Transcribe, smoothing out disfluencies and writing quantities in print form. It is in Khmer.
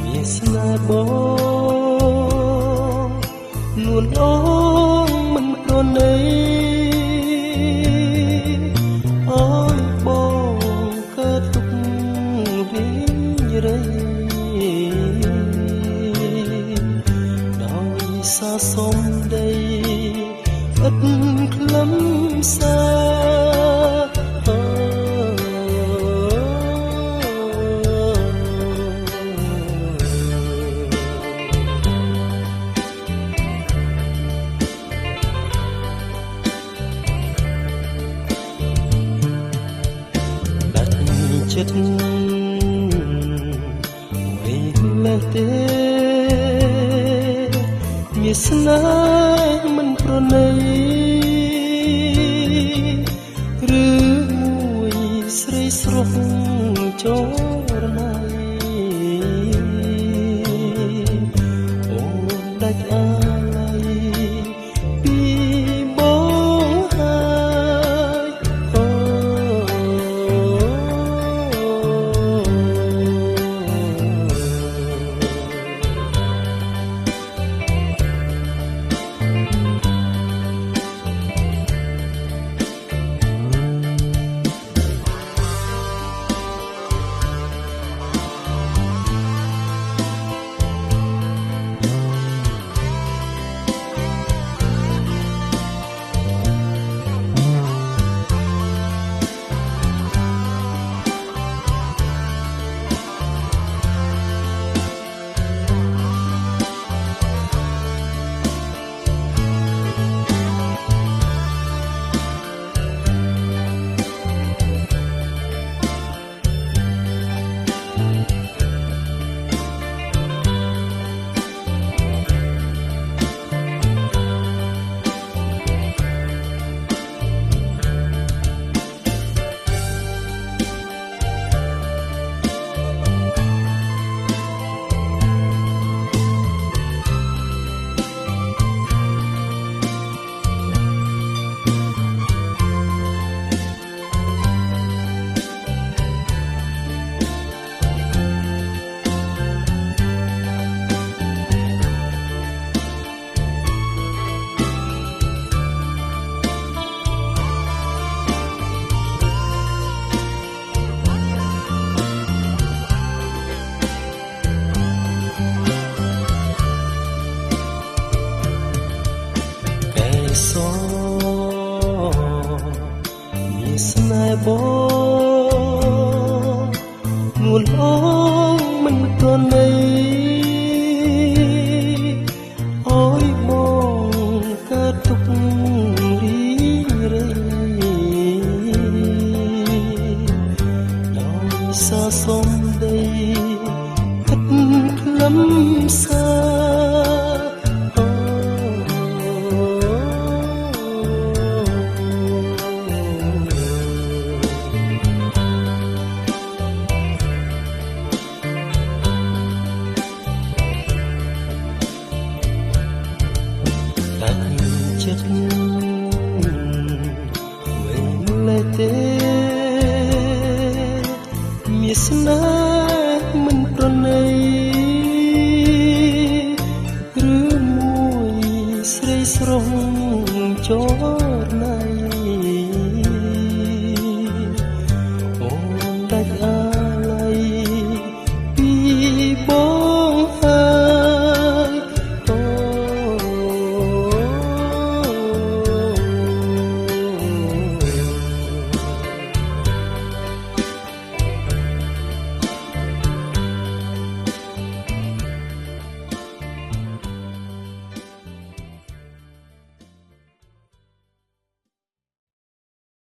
មានស្នេហ៍បងលួនអងមិនប្រណីអើយបងកើតទុកវិញរៃដោយសារសំដីឥតខ្លឹមសារចិត្តមិនលេះទេមានស្នេហ៍មិនប្រណីឬមួយស្រីស្រស់ចរណៃអូនដាច់អាឡ័យពីបងហើយមានស្នេហ៍បងនួនអងមិនប្រណីអើយបងកើតទុករីរៃដោយសារសំដីឥតខ្លឹមសារចិត្តមិនលេះទេមានស្នេហ៍